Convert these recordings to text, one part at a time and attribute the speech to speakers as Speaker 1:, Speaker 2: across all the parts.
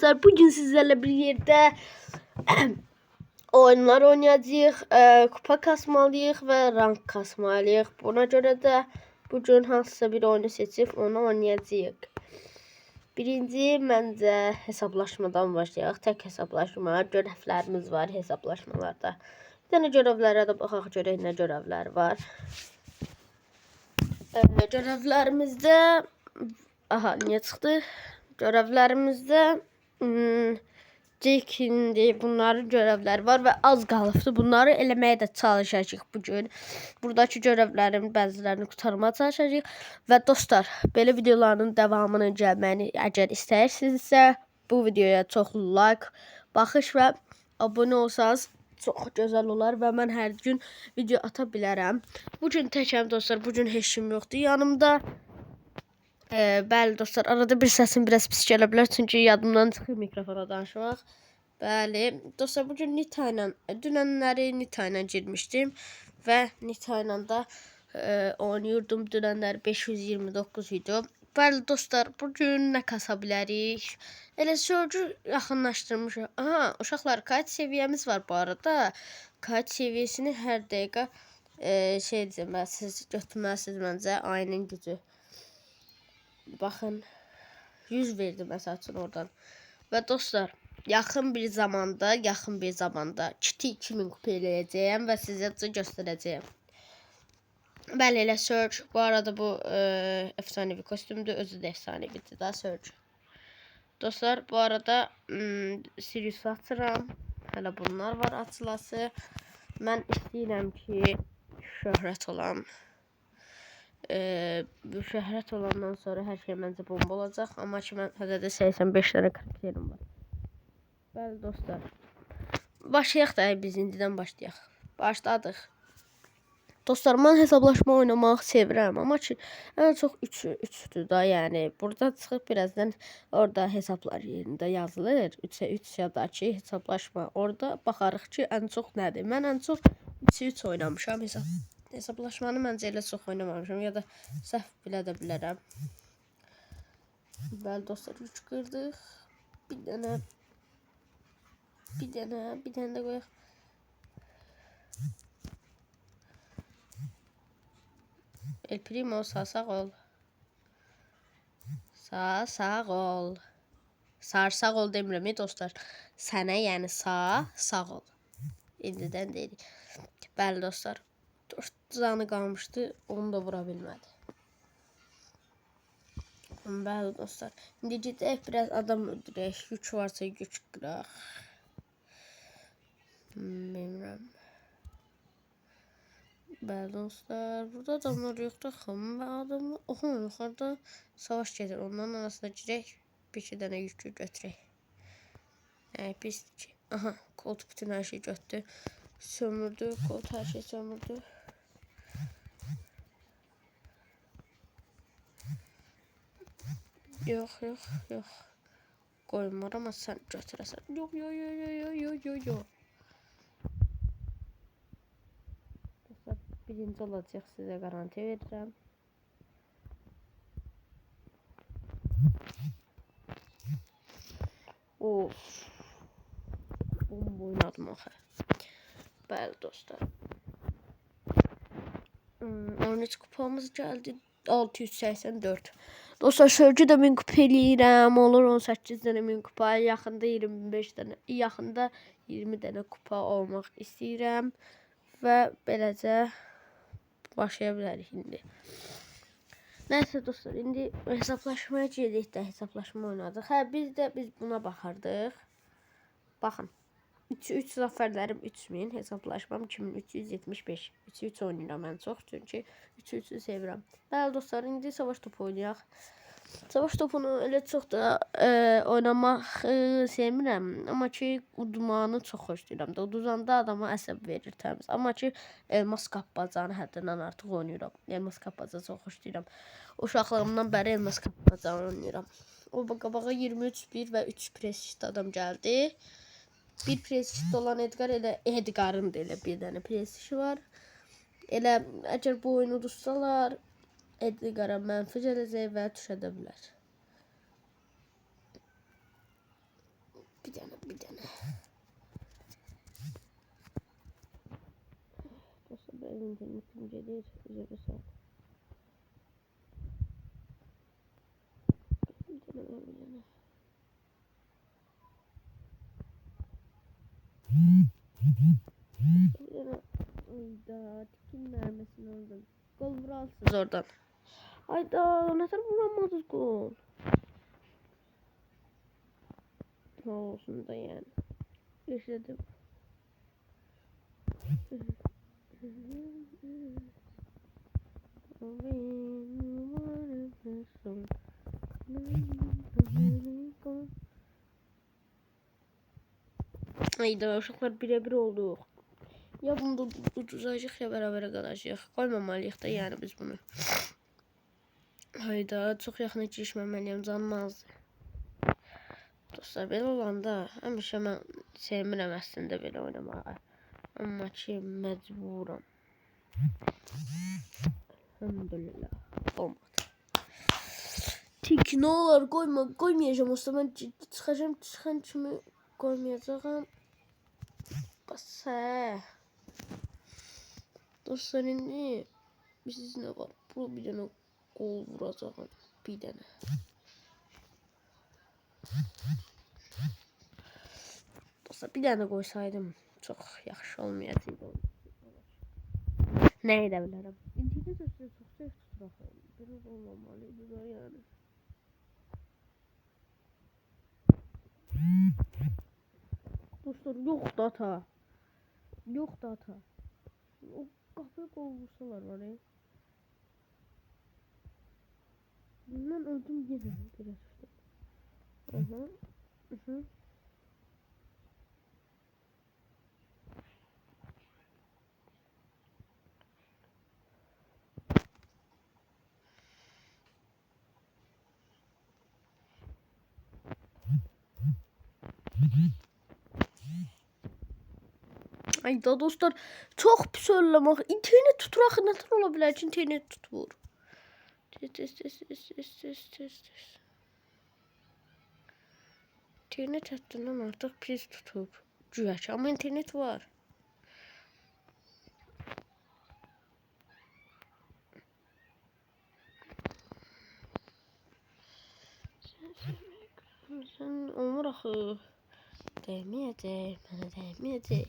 Speaker 1: dostlar, bugün sizlerle bir yerde oyunlar oynayacağıq, kupa kasmalıyıq və rank kasmalıyıq. Buna görə də bugün hansısa bir oyunu seçib onu oynayacağıq. Birinci məncə hesablaşmadan başlayaq. Tək hesablaşma, görevlərimiz var hesablaşmalarda. Bir dənə görevlərə də baxaq, görək nə görevlər var. Görevlərimizdə aha, niyə çıxdı? Görevlərimizdə Jack'indi, bunların görevləri var və az qalıbdı. Bunları eləməyə də çalışacağıq bugün. Buradakı görevlərin bəzilərini qurtarmaya çalışacağıq. Və dostlar, belə videoların davamını gəlməyini əgər istəyirsinizsə, bu videoya çox like, baxış və abunə olsanız çox gözəl olar və mən hər gün video ata bilərəm. Bugün təkəm dostlar, bugün heç kim yoxdur yanımda. Bəli dostlar, arada bir səsim biraz pis gələ bilər, çünki yadımdan çıxır mikrofona danışmaq. Bəli dostlar, bugün Nita ilə, dünənləri Nita ilə girmişdim və Nita ilə də oynayırdım. Dünənlər 529 video. Bəli dostlar, bugün nə kasa bilərik? Elə sözcü yaxınlaşdırmışıq. Aha, uşaqlar, kayıt seviyemiz var bu arada. Kayıt seviyesini hər dəqiqə şey deməlisiniz, götürməlisiniz məncə, ayının gücü. Baxın, 100 verdi məsəl üçün oradan. Və dostlar, yaxın bir zamanda kiti 2000 kupa eləyəcəyəm və sizə göstərəcəyəm. Bəli, elə Surge. Bu arada bu efsanevi kostümdür, özü də efsanevidir da Surge. Dostlar, bu arada Sirius'u açıram. Hələ bunlar var açılası. Mən istəyirəm ki, şöhrət olan. Bu şöhrət olandan sonra hər şey məncə bomba olacaq. Amma ki, mən hələ də 85 dənə karakterim var. Bəli dostlar. Başlayaq da, biz indidən başlayaq. Başladıq. Dostlar, mən hesablaşma oynamaq sevirəm. Amma ki, ən çox 3-dür da, yəni. Burada çıxıb birazdan orada hesablar yerində yazılır. 3'ə 3 ya da ki, hesablaşma. Orada baxarıq ki, ən çox nədir. Mən ən çox 3'ə 3 oynamışam hesablaşmanı məncə elə çox oynamamışam ya da səhv bilə də bilərəm. Bəli dostlar, 3 qırdıq. Bir dənə də qoyaq. El Primo, sağ ol. Sağ ol. Sağ ol demirəm dostlar. Sənə yəni sağ ol. İndidən deyirik. Bəli dostlar. 4 canı qalmışdı, onu da vura bilmədi. Bəli dostlar. İndi gedək biraz adam öldürək. Yük varsa yük qıraq. Bilmirəm. Bəli dostlar. Burada adamlar yoxdur. Xım və adamlar. Oha, yuxarıda savaş gedir. Onların arasına girək. Bir-iki dənə yükü götürək. Pisdir ki. Aha, Colt bütün hər şey götürdü. Sömürdü. Colt hər şey sömürdü. Yox. Qoymur, amma sən götürəsən. Yox. Dostlar, birinci olacaq, sizə garanti verirəm. Of. Bomba oynadım axı. Bəli dostlar. 13 kupamız gəldi. 684. Dostlar, sözcü də 1000 kupa eləyirəm. Olur 18 dənə 1000 kupa. Yaxında 25 dənə, yaxında 20 dənə kupa olmaq istəyirəm. Və beləcə başlaya bilərik indi. Nəysə dostlar, indi hesablaşmaya gedək də hesablaşma oynadıq. Biz buna baxardıq. Baxın. 3 zəfərlərim 3000, hesablaşmam 2375. 3 oynayıram ən çox, çünki 3-3'ü sevirəm. Bəli dostlar, indi savaş topu oynayaq. Savaş topunu elə çox da oynamaq sevmirəm. Amma ki, udmanı çox xoşlayıram. Uduzanda adama əsəb verir təmiz. Amma ki, elmas qapmacanı həddindən artıq oynayıram. Elmas qapmacanı çox xoşlayıram. Uşaqlığımdan bəri elmas qapmacanı oynayıram. O qabağa 23-1 və 3 prestijli adam gəldi. Bir prestijli olan Edgar, elə Edgar'ın da elə bir dənə prestiji var. Elə əgər bu oyunu udursalar, Edgar'a mənfi gələcək və düşə də bilər. Bir dənə. Dostlar, benim internetim gelir. Üzə bir saat. Bir dənə. Hayda, tikin mermisini aldım. Gol vuralsınız oradan. Hayda, neden vuramadınız gol? Ne olsun da yani. Yaşadım. Hayda, uşaqlar birebir olduq. Ya bunu da uduzacaq ya bərabərə qalacaq. Qoymamalıyıq da yani biz bunu. Hayda, çox yaxına girişməməliyəm, canım azdır. Dostlar, belə olanda həmişə mən sevmirəm əslində belə oynamağı. Amma ki, məcburam. Elhamdülillah. Olmadı. Tik ne olur koymayacağım. O zaman çıxan kimi koymayacağım. Basa. Dostlar, indi biz ne var? Bu bir dənə gol vuracağım. Bir dənə. Dostlar, bir dənə qoysaydım çox yaxşı olmayacaqdı. Nə edə bilərəm? İnternet özü çox zəif tutur. Belə olmamalıydı da yani. Dostlar, yok data. O qapıya qol vursalar var ya. Bundan öldüm yenə. Biraz tutum. Ay da dostlar, çok pis önlemek. İnternet tuturak neden olabilir ki internet tutulur? İnternet hattından artık pis tutup güyaç ama internet var. Sen olmur axı. Değmeyecek, bana değmeyecek.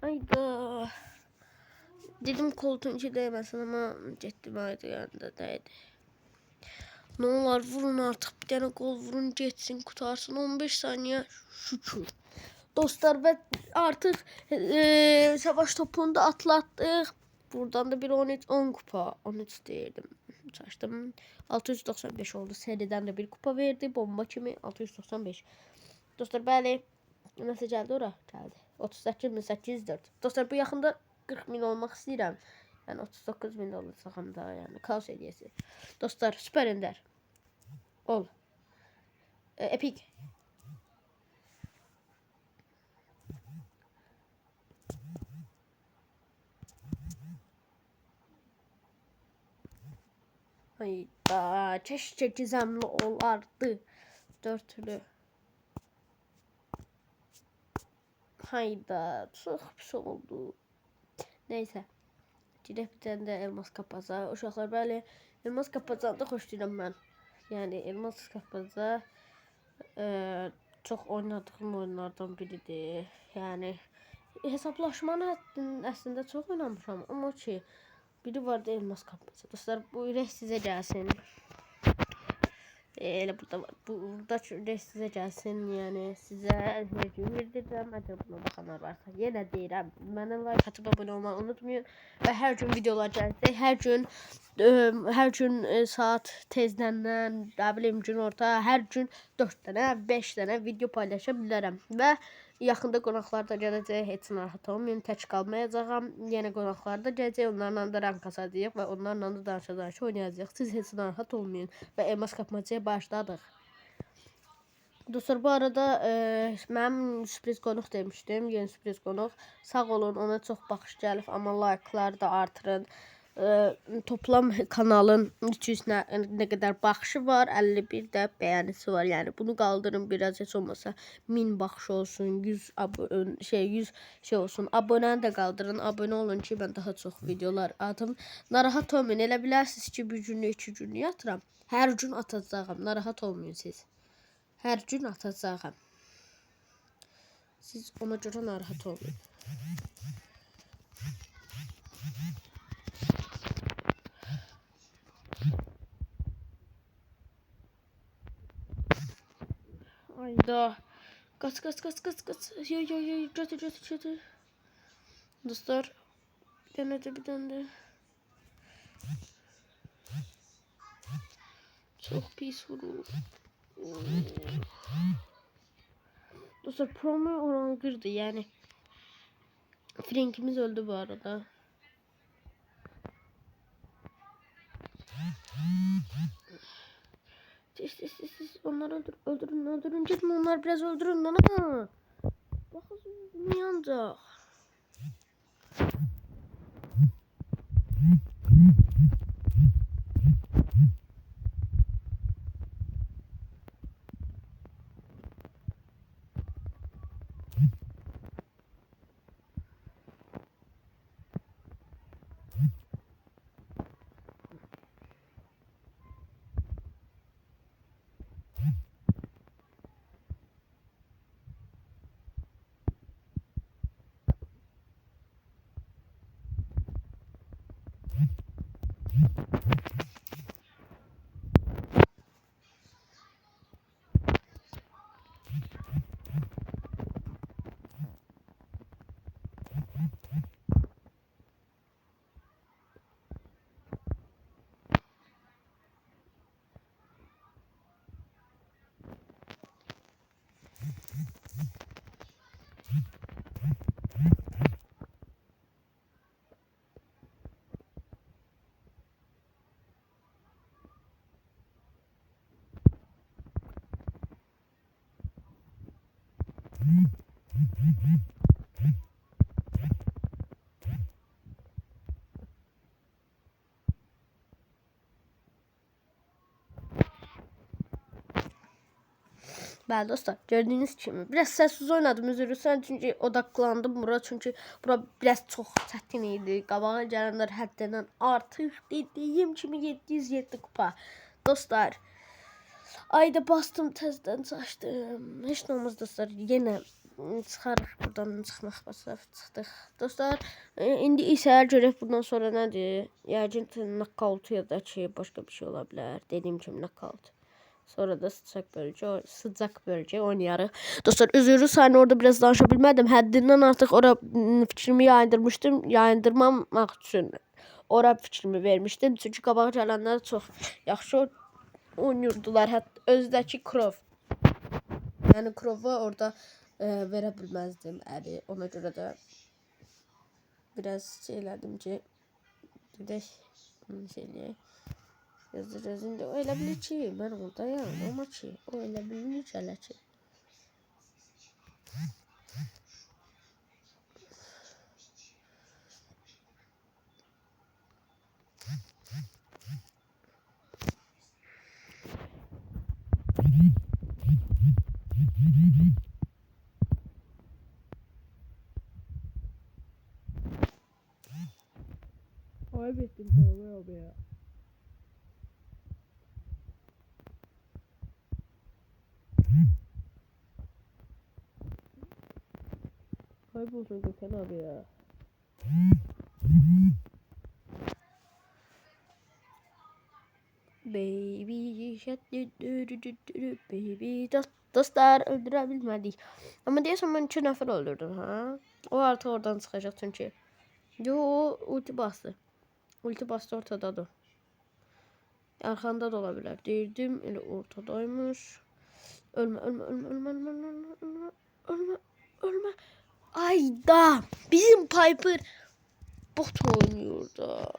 Speaker 1: Ayda. Dedim koltuğun içi değmesin ama getdim ayda yanında değdi. Ne olur vurun artık, bir tane gol vurun geçsin, kutarsın. 15 saniye şükür. Dostlar, ve artık savaş topunu da atlattık. Buradan da bir 10 kupa, 13 değildim. Çaşdım. 695 oldu. Seriden de bir kupa verdi. Bomba kimi 695. Dostlar, bəli. Nasıl geldi ora? Geldi. 38.804. Dostlar, bu yaxında 40.000 olmaq istəyirəm. Yəni 39.000 olacağım da, yəni kaos hediyesi. Dostlar, süper ender. Ol. Epic. Hayda, keşke gizemli olardı. Dörtlü. Hayda, çok pis oldu. Neyse. Gidip bir tane de elmas kapaza. Uşaqlar, bəli, elmas kapazanı da xoşlayıram mən. Yani elmas kapaza çok oynadığım oyunlardan biridir. Yani hesaplaşmanı aslında çok oynamışam. Ama ki biri vardı elmas kapaza. Dostlar, bu ürək sizə gəlsin. Elə burada size gəlsin, yəni sizə hediyə verdirəm. Əgər buna baxanlar varsa, yenə deyirəm, mənə like atıb abunə olmayı unutmayın və hər gün videolar gələcək. Hər gün saat tezdəndən, nə bilim günorta, hər gün 4 dənə, 5 dənə video paylaşa bilərəm və yaxında qonaqlar da gələcək. Heç narahat olmayın, tək qalmayacağam. Yenə qonaqlar da gələcək, onlarla da rank asacağıq və onlarla da danışa oynayacağıq. Siz heç narahat olmayın və elmas kapmacaya başladıq. Dostlar, bu arada mənim sürpriz qonaq demişdim, yeni sürpriz qonaq. Sağ olun, ona çox baxış gəlib, amma like'lar da artırın. Toplam kanalın 300 ne kadar baxışı var, 51 də bəyənisi var. Yəni bunu qaldırın biraz, heç olmasa 1000 baxış olsun, 100 100 şey olsun. Abonəni də qaldırın. Abunə olun ki, mən daha çox videolar atım. Narahat olmayın. Elə bilərsiniz ki, bir günlük 2 günlük atıram. Hər gün atacağam. Narahat olmayın siz. Hər gün atacağam. Siz ona görə narahat olmayın. Ayda. Kaç. Yo. Götür. Dostlar. Bir tane de. Çok pis vurur. Dostlar promo oranı kırdı yani. Frank'imiz öldü bu arada. Siz onları öldürün. Gidin onlar biraz öldürün lan ama. Bakın ne yanacak. Bəli dostlar, gördüyünüz kimi biraz səssiz oynadım, üzr istəyirəm çünki odaqlandım bura, çünki bura biraz çox çətin idi. Qabağa gələnlər həddindən artıq dediyim kimi 707 kupa. Dostlar, ayda bastım, təzədən açdım. Heç nə olmaz dostlar, yenə çıxarıq buradan, çıxmaq basaf çıxdıq. Dostlar, indi isə görək bundan sonra nədir? Yəqin knockout ya da ki, başqa bir şey ola bilər. Dediyim kimi knockout. Sonra da sıcak bölge oynayarıq. Dostlar üzürü sayın orada biraz danışa bilmədim. Həddindən artıq ora fikrimi yayındırmışdım. Yayındırmamaq üçün ora fikrimi vermişdim. Çünki qabağa gələnlər çox yaxşı oynayırdılar. Hətta özdəki Krov. Yəni Krovu orada verə bilməzdim əri. Ona görə də biraz şey elədim ki, gedək şey eləyək. Yazdı o elə bilir ki, mən oradayam, amma ki, o elə bilir ki, elə ki. Kaybettim tabii abi ya. Kaybolsun Gökhan abi ya. Baby baby dostlar öldürebilmedik. Ama diyorsan ben 2 nəfər öldürdüm ha. O artık oradan çıkacak çünkü. Yo ulti bastı. Ulti bastı ortadadır. Arkanda da olabilir. Değirdim elə ortadaymış. Ölme. Ayda bizim Piper bot oynuyor da.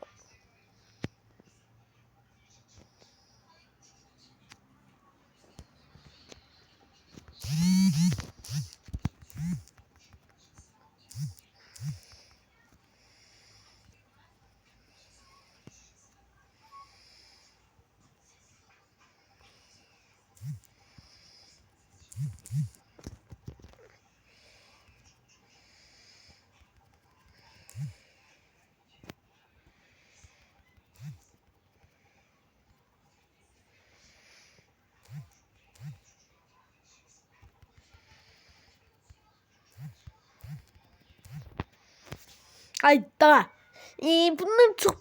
Speaker 1: Hayda. Bunlar çok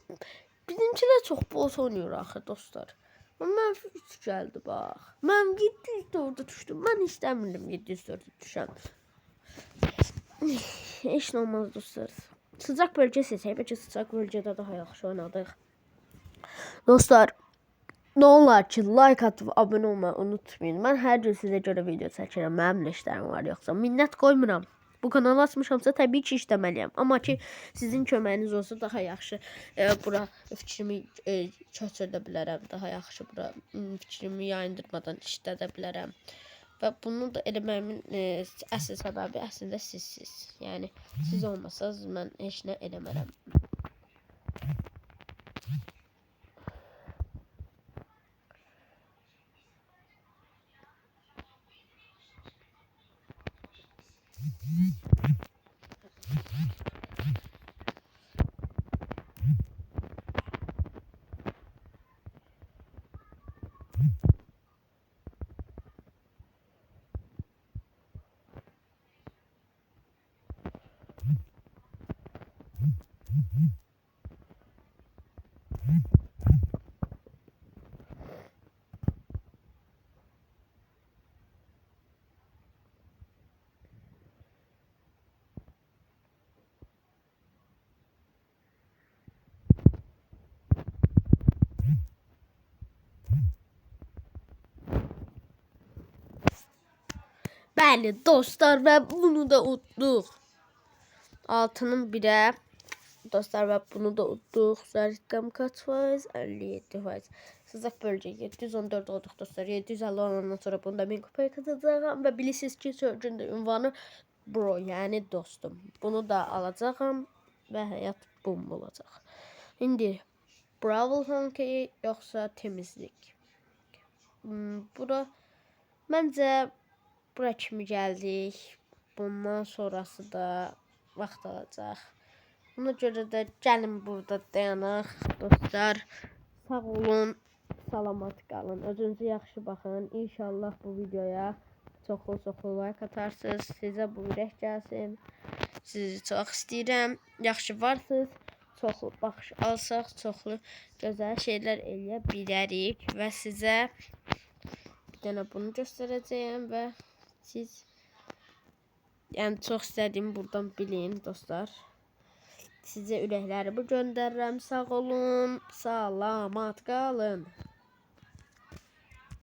Speaker 1: bizimkiler çok boş oynuyor axı dostlar. Mənfi 3 gəldi bax. Mən 704-də düşdüm. Mən istəmirdim 704-də düşəm. Heç nə olmaz dostlar. Sıcaq bölgə seçək. Bəlkə sıcaq bölgədə daha yaxşı oynadıq. Dostlar, nə olar ki, like atıb abunə olmayı unutmayın. Mən hər gün sizə görə video çəkirəm. Mənim də işlərim var yoxsa. Minnət qoymuram. Bu kanalı açmışamsa təbii ki işləməliyəm. Amma ki sizin köməyiniz olsa daha yaxşı bura fikrimi köçürdə bilərəm. Daha yaxşı bura fikrimi yayındırmadan işlədə bilərəm. Və bunu da eləməyimin əsl səbəbi əslində sizsiz. Yəni siz olmasanız mən heç nə eləmərəm. Bəli dostlar və bunu da utduq. 6'nın 1'ə. Dostlar və bunu da utduq. Zərdəm kaç faiz? 57%. Sıcaq bölgə 714 olduq dostlar. 750 olandan sonra bunda 1000 kupaya katacağım. Və bilirsiniz ki sözcüğün də ünvanı bro, yəni dostum. Bunu da alacağım və həyat bum olacaq. İndi Brawl Honky yoxsa temizlik? Bura məncə bura kimi gəldik. Bundan sonrası da vaxt alacaq. Buna görə də gəlin burada dayanaq dostlar. Sağ olun, salamat qalın. Özünüzə yaxşı baxın. İnşallah bu videoya çoxlu like atarsınız. Sizə bu ürək gəlsin. Sizi çox istəyirəm. Yaxşı varsınız. Çoxlu baxış alsaq, çoxlu gözəl şeylər eləyə bilərik və sizə bir dənə bunu göstərəcəyəm və siz yəni çox istədiyimi buradan bilin dostlar. Sizə ürəklərimi göndərirəm. Sağ olun, salamat qalın.